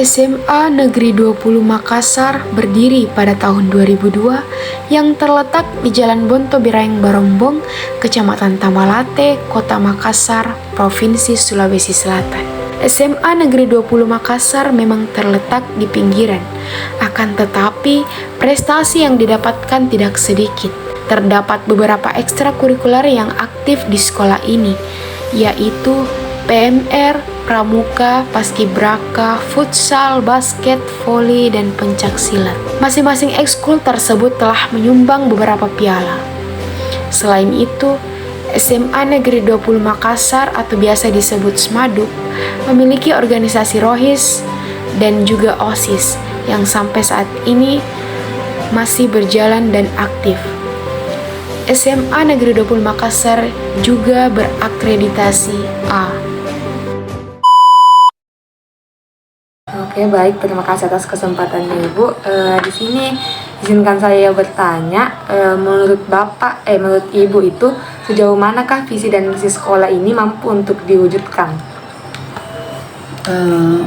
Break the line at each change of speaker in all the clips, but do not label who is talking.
SMA Negeri 20 Makassar berdiri pada tahun 2002 yang terletak di Jalan Bonto Biraeng Barombong, Kecamatan Tamalate, Kota Makassar, Provinsi Sulawesi Selatan. SMA Negeri 20 Makassar memang terletak di pinggiran, akan tetapi prestasi yang didapatkan tidak sedikit. Terdapat beberapa ekstrakurikuler yang aktif di sekolah ini, yaitu PMR, Pramuka, Paskibraka, futsal, basket, voli, dan pencaksilat. Masing-masing ekskul tersebut telah menyumbang beberapa piala. Selain itu, SMA Negeri 20 Makassar atau biasa disebut SMADUK memiliki organisasi ROHIS dan juga OSIS yang sampai saat ini masih berjalan dan aktif. SMA Negeri 20 Makassar juga berakreditasi A.
Oke, baik. Terima kasih atas kesempatannya, Ibu. Di sini izinkan saya bertanya, menurut Ibu itu sejauh manakah visi dan misi sekolah ini mampu untuk diwujudkan?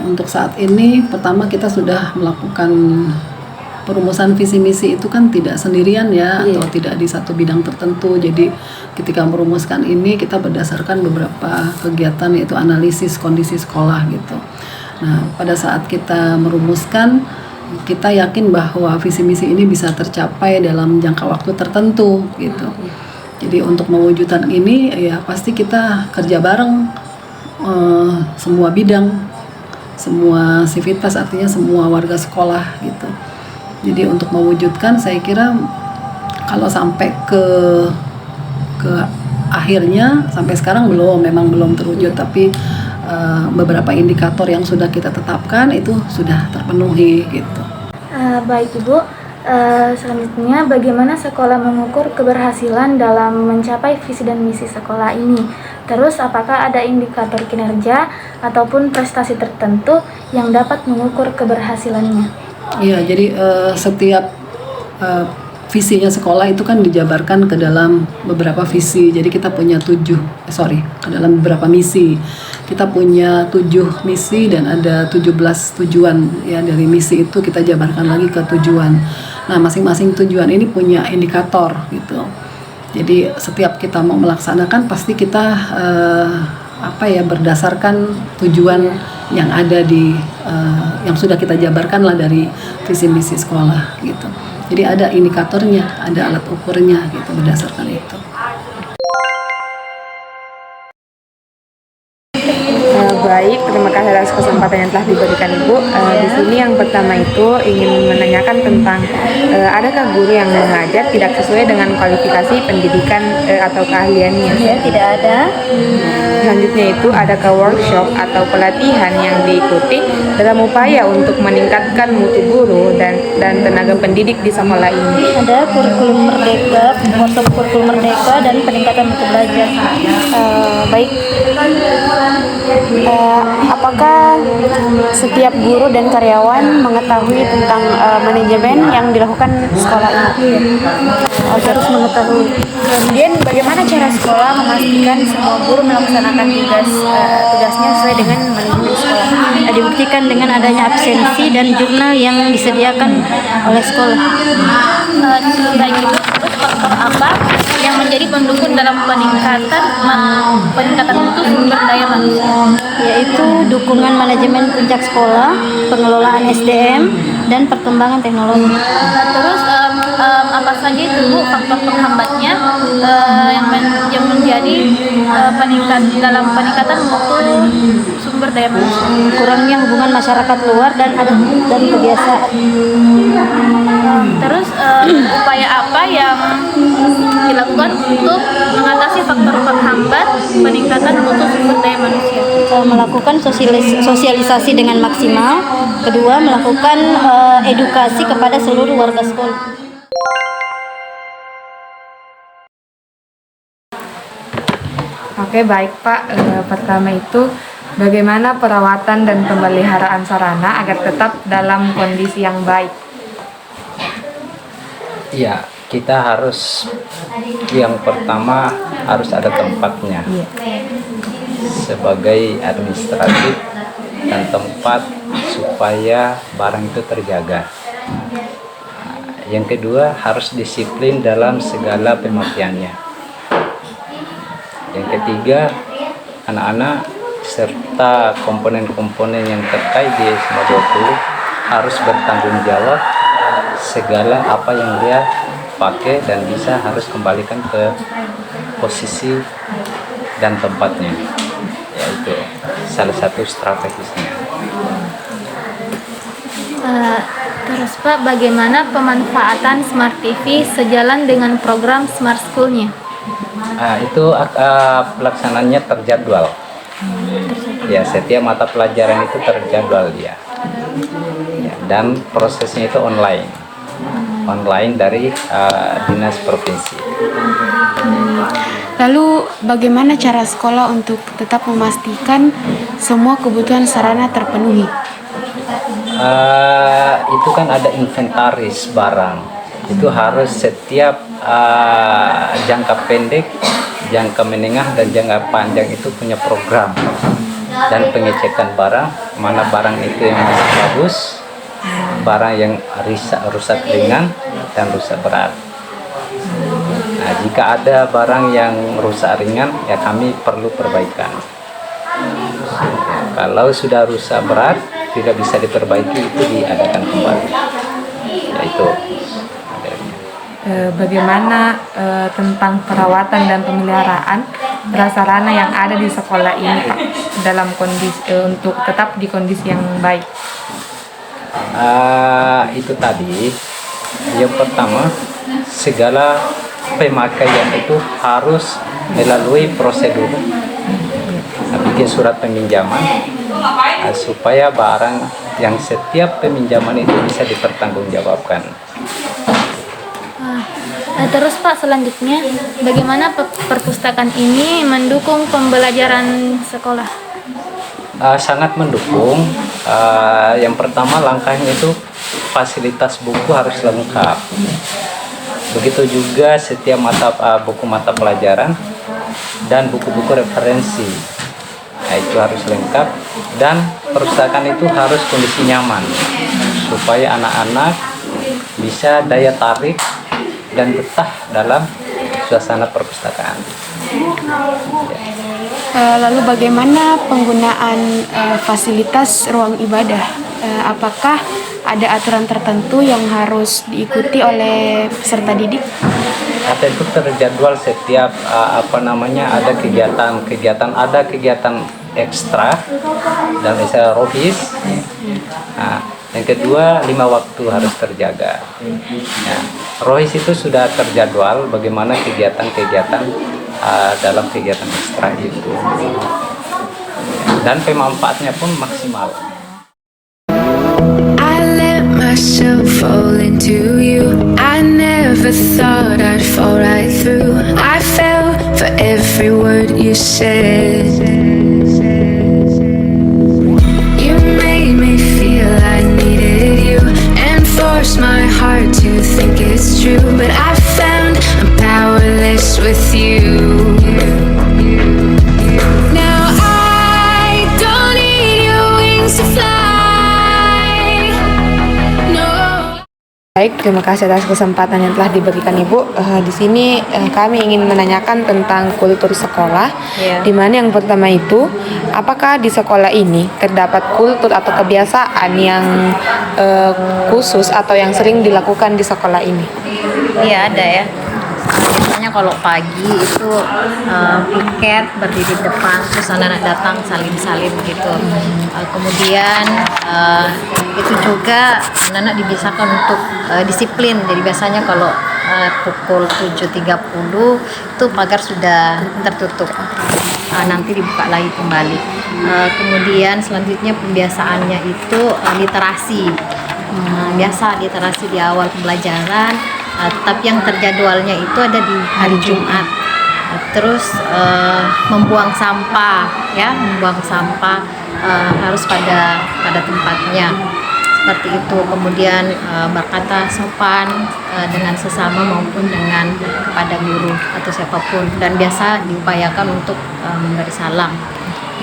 Untuk saat ini, pertama kita sudah melakukan perumusan visi misi itu kan tidak sendirian ya, atau tidak di satu bidang tertentu. Jadi ketika merumuskan ini kita berdasarkan beberapa kegiatan, yaitu analisis kondisi sekolah gitu. Nah, pada saat kita merumuskan, kita yakin bahwa visi misi ini bisa tercapai dalam jangka waktu tertentu gitu. Jadi untuk mewujudkan ini ya pasti kita kerja bareng, semua bidang, semua sivitas, artinya semua warga sekolah gitu. Jadi untuk mewujudkan, saya kira kalau sampai ke akhirnya, sampai sekarang memang belum terwujud, tapi beberapa indikator yang sudah kita tetapkan itu sudah terpenuhi gitu.
Baik Ibu, selanjutnya bagaimana sekolah mengukur keberhasilan dalam mencapai visi dan misi sekolah ini? Terus apakah ada indikator kinerja ataupun prestasi tertentu yang dapat mengukur keberhasilannya? Iya,
jadi setiap visinya sekolah itu kan dijabarkan ke dalam beberapa visi. Jadi kita punya ke dalam beberapa misi. Kita punya 7 misi dan ada 17 tujuan ya. Dari misi itu kita jabarkan lagi ke tujuan. Nah, masing-masing tujuan ini punya indikator gitu. Jadi setiap kita mau melaksanakan pasti kita berdasarkan tujuan yang ada yang sudah kita jabarkan lah dari visi misi sekolah gitu. Jadi ada indikatornya, ada alat ukurnya gitu berdasarkan itu.
Baik, terima kasih atas kesempatan yang telah diberikan Ibu. Di sini yang pertama itu ingin menanyakan tentang adakah guru yang mengajar tidak sesuai dengan kualifikasi pendidikan atau keahliannya?
Ya, tidak ada.
Selanjutnya itu adakah workshop atau pelatihan yang diikuti dalam upaya untuk meningkatkan mutu guru dan tenaga pendidik di sekolah ini?
Ada kurikulum merdeka, workshop kurikulum merdeka dan peningkatan mutu belajar. Baik. Apakah setiap guru dan karyawan mengetahui tentang manajemen yang dilakukan sekolah ini? Harus mengetahui.
Kemudian bagaimana cara sekolah memastikan semua guru melaksanakan tugasnya sesuai dengan manajemen sekolah?
Dibuktikan dengan adanya absensi dan jurnal yang disediakan oleh sekolah.
Baik Ibu, terus faktor apa yang menjadi pendukung dalam peningkatan mutu sumber daya manusia?
Yaitu dukungan manajemen puncak sekolah, pengelolaan SDM, dan perkembangan teknologi.
Terus apa saja itu Bu faktor penghambatnya yang menjadi dalam peningkatan mutu sumber daya manusia?
Kurangnya hubungan masyarakat luar dan kebiasaan.
Terus upaya apa yang dilakukan untuk mengatasi faktor penghambat peningkatan mutu sumber daya manusia?
Melakukan sosialisasi dengan maksimal. Kedua, melakukan edukasi kepada seluruh warga sekolah.
Oke, baik Pak. Pertama itu bagaimana perawatan dan pemeliharaan sarana agar tetap dalam kondisi yang baik?
Ya, kita harus yang pertama harus ada tempatnya sebagai administratif dan tempat supaya barang itu terjaga. Yang kedua, harus disiplin dalam segala pemakaiannya. Yang ketiga, anak-anak serta komponen-komponen yang terkait di SMA 20 harus bertanggung jawab segala apa yang dia pakai dan bisa harus kembalikan ke posisi dan tempatnya. Yaitu salah satu strategisnya.
Terus Pak, bagaimana pemanfaatan Smart TV sejalan dengan program Smart School-nya?
Itu pelaksanaannya terjadwal. Ya, setiap mata pelajaran itu terjadwal dia. Ya, dan prosesnya itu online dari dinas provinsi.
Lalu bagaimana cara sekolah untuk tetap memastikan semua kebutuhan sarana terpenuhi?
Itu kan ada inventaris barang. Itu harus setiap jangka pendek, jangka menengah, dan jangka panjang itu punya program dan pengecekan barang, mana barang itu yang masih bagus, barang yang rusak ringan dan rusak berat. Nah, jika ada barang yang rusak ringan, ya kami perlu perbaikan. Kalau sudah rusak berat, tidak bisa diperbaiki, itu diadakan kembali. Yaitu
bagaimana tentang perawatan dan pemeliharaan prasarana yang ada di sekolah ini, Pak, dalam kondisi untuk tetap di kondisi yang baik.
Itu tadi yang pertama, segala pemakaian itu harus melalui prosedur, bikin surat peminjaman, supaya barang yang setiap peminjaman itu bisa dipertanggungjawabkan.
Terus Pak, selanjutnya bagaimana perpustakaan ini mendukung pembelajaran sekolah?
Sangat mendukung. Yang pertama, langkahnya itu fasilitas buku harus lengkap. Begitu juga setiap buku mata pelajaran dan buku-buku referensi. Nah, itu harus lengkap, dan perpustakaan itu harus kondisi nyaman supaya anak-anak bisa daya tarik dan betah dalam suasana perpustakaan.
Lalu bagaimana penggunaan fasilitas ruang ibadah? Apakah ada aturan tertentu yang harus diikuti oleh peserta didik?
Itu terjadwal setiap ada kegiatan ekstra dan misalnya rohis. Nah, yang kedua, 5 waktu harus terjaga. Nah, rohis itu sudah terjadwal bagaimana kegiatan-kegiatan dalam kegiatan ekstra itu, dan pemanfaatnya pun maksimal.
I let myself fall into you. I never thought I'd fall right through. I fell for every word you said. You made me feel I needed you and forced my heart to think it's true. But I found I'm powerless with you. Now I don't need your wings to fly. No.
Baik, terima kasih atas kesempatan yang telah diberikan Ibu. Di sini kami ingin menanyakan tentang kultur sekolah. Di mana yang pertama itu, apakah di sekolah ini terdapat kultur atau kebiasaan yang khusus atau yang sering dilakukan di sekolah ini?
Iya, ada ya. Biasanya kalau pagi itu piket berdiri di depan, terus anak-anak datang salim-salim gitu. Kemudian itu juga anak-anak dibiasakan untuk disiplin. Jadi biasanya kalau pukul 7.30 itu pagar sudah tertutup. Nanti dibuka lagi kembali. Kemudian selanjutnya pembiasaannya itu literasi. Biasa literasi di awal pembelajaran. Tapi yang terjadwalnya itu ada di hari Jumat. Terus membuang sampah, ya, membuang sampah harus pada tempatnya, seperti itu. Kemudian berkata sopan dengan sesama maupun dengan kepada guru atau siapapun, dan biasa diupayakan untuk memberi salam.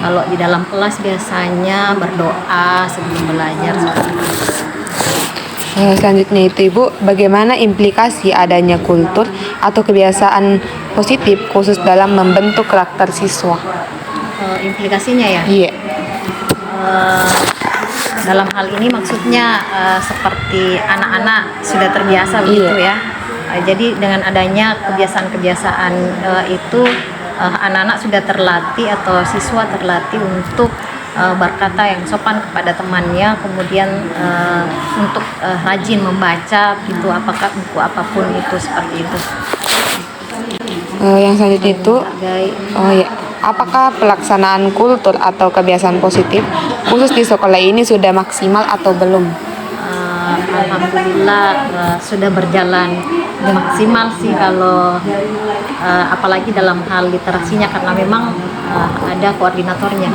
Kalau di dalam kelas biasanya berdoa sebelum belajar.
Selanjutnya itu Ibu, bagaimana implikasi adanya kultur atau kebiasaan positif khusus dalam membentuk karakter siswa?
Implikasinya ya?
Iya.
Dalam hal ini maksudnya seperti anak-anak sudah terbiasa begitu ya. Jadi dengan adanya kebiasaan-kebiasaan itu anak-anak sudah terlatih atau siswa terlatih untuk berkata yang sopan kepada temannya, kemudian untuk rajin membaca gitu, apakah buku apapun itu, seperti itu.
Yang selanjutnya itu, apakah pelaksanaan kultur atau kebiasaan positif khusus di sekolah ini sudah maksimal atau belum?
Alhamdulillah sudah berjalan maksimal sih, kalau apalagi dalam hal literasinya, karena memang ada koordinatornya.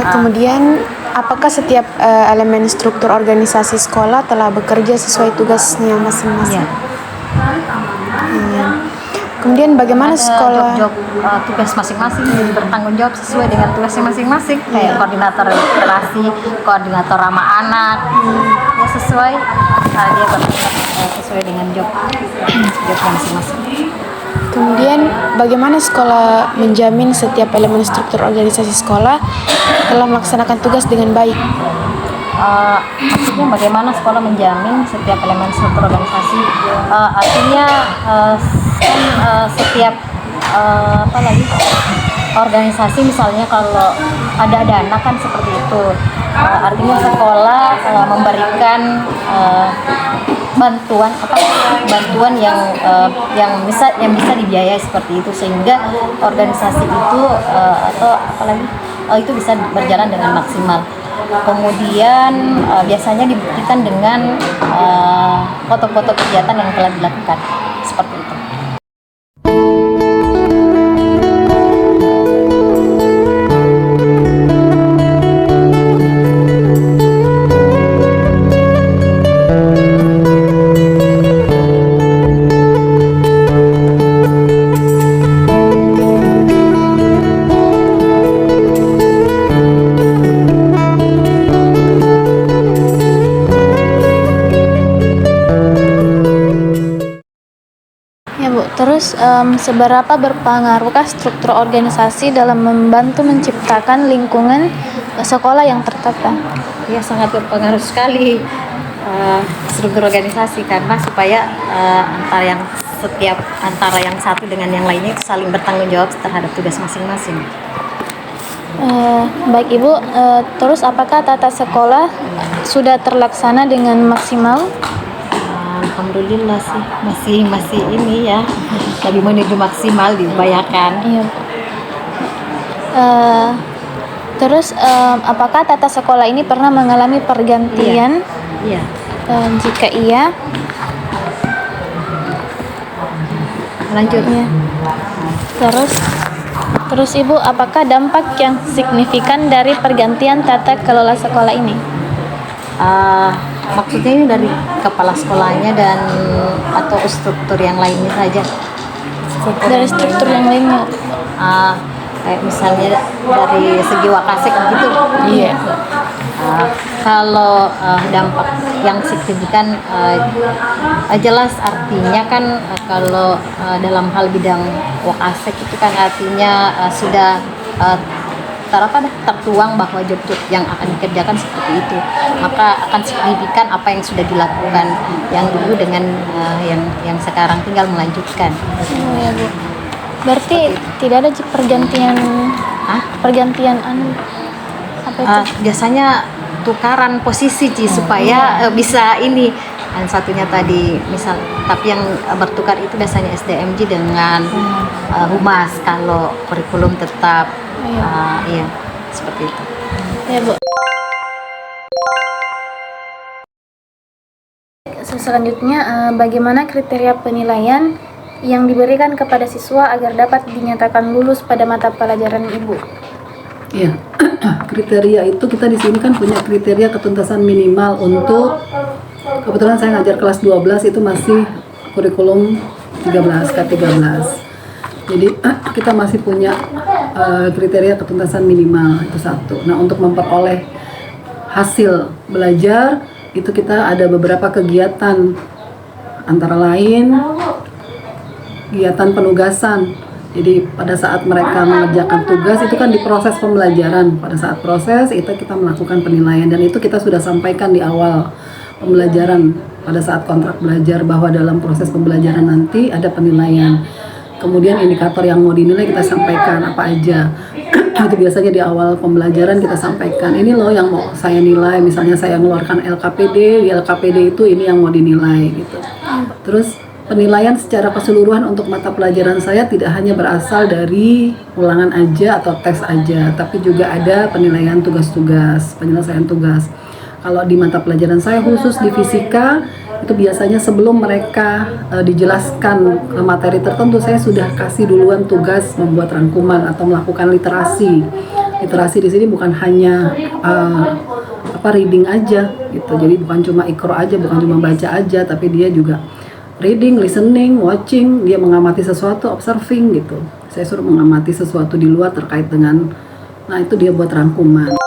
Kemudian, apakah setiap elemen struktur organisasi sekolah telah bekerja sesuai tugasnya masing-masing? Kemudian bagaimana sekolah?
Job tugas masing-masing, jadi bertanggung jawab sesuai dengan tugasnya masing-masing. Kayak koordinator literasi, koordinator ramah anak, ya sesuai dia sesuai dengan jobnya masing-masing.
Kemudian bagaimana sekolah menjamin setiap elemen struktur organisasi sekolah telah melaksanakan tugas dengan baik?
Maksudnya bagaimana sekolah menjamin setiap elemen struktur organisasi? Artinya setiap organisasi, misalnya kalau ada dana kan seperti itu. Artinya sekolah memberikan bantuan yang bisa dibiayai seperti itu, sehingga organisasi itu itu bisa berjalan dengan maksimal. Kemudian biasanya dibuktikan dengan foto-foto kegiatan yang telah dilakukan, seperti itu.
Terus seberapa berpengaruhkah struktur organisasi dalam membantu menciptakan lingkungan sekolah yang tertata?
Ya, sangat berpengaruh sekali struktur organisasi, karena supaya antara yang satu dengan yang lainnya itu saling bertanggung jawab terhadap tugas masing-masing.
Baik Ibu, terus apakah tata sekolah sudah terlaksana dengan maksimal?
Alhamdulillah sih, masih ini ya, lebih menuju maksimal diupayakan.
Iya. Terus apakah tata sekolah ini pernah mengalami pergantian?
Iya.
Jika iya,
lanjut.
ya. Terus Ibu, apakah dampak yang signifikan dari pergantian tata kelola sekolah ini?
Maksudnya ini dari kepala sekolahnya dan atau struktur yang lainnya saja?
Dari struktur yang lainnya.
Kayak misalnya dari segi wakasek gitu.
Iya.
Kalau dampak yang signifikan jelas, artinya kan kalau dalam hal bidang wakasek itu kan artinya sudah tertuang bahwa job yang akan dikerjakan seperti itu, maka akan signifikan apa yang sudah dilakukan yang dulu dengan yang sekarang, tinggal melanjutkan.
Oh ya Bu, berarti tidak ada pergantian apa itu?
Biasanya tukaran posisi supaya bisa ini. Dan satunya tadi misal, tapi yang bertukar itu biasanya SDMJ dengan humas, kalau kurikulum tetap. Iya, seperti itu.
Ya Bu. Selanjutnya, bagaimana kriteria penilaian yang diberikan kepada siswa agar dapat dinyatakan lulus pada mata pelajaran Ibu?
Iya, kriteria itu kita di sini kan punya kriteria ketuntasan minimal untuk, kebetulan saya ngajar kelas 12 itu masih kurikulum 13, K13. Jadi kita masih punya kriteria ketuntasan minimal itu satu. Nah, untuk memperoleh hasil belajar itu kita ada beberapa kegiatan, antara lain kegiatan penugasan. Jadi pada saat mereka mengerjakan tugas itu kan di proses pembelajaran. Pada saat proses itu kita melakukan penilaian, dan itu kita sudah sampaikan di awal pembelajaran pada saat kontrak belajar bahwa dalam proses pembelajaran nanti ada penilaian. Kemudian indikator yang mau dinilai kita sampaikan apa aja. Itu biasanya di awal pembelajaran kita sampaikan, ini loh yang mau saya nilai, misalnya saya mengeluarkan LKPD, di LKPD itu ini yang mau dinilai gitu. Terus penilaian secara keseluruhan untuk mata pelajaran saya tidak hanya berasal dari ulangan aja atau tes aja, tapi juga ada penilaian tugas-tugas, penyelesaian tugas. Kalau di mata pelajaran saya khusus di fisika, itu biasanya sebelum mereka dijelaskan ke materi tertentu, saya sudah kasih duluan tugas membuat rangkuman atau melakukan literasi. Literasi di sini bukan hanya reading aja gitu. Jadi bukan cuma ikro aja, bukan cuma baca aja, tapi dia juga reading, listening, watching, dia mengamati sesuatu, observing gitu. Saya suruh mengamati sesuatu di luar terkait dengan, nah itu dia buat rangkuman.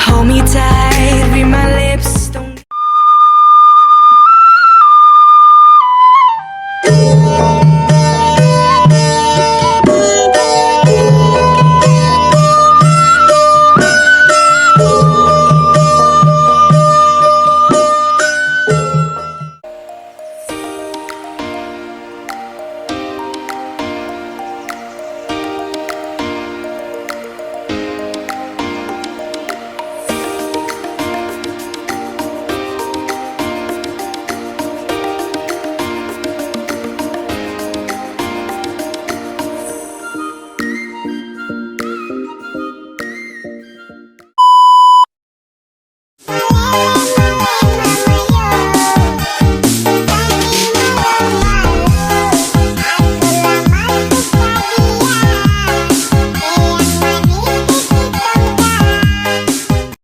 Hold me tight, read my lips. Don't
Bye.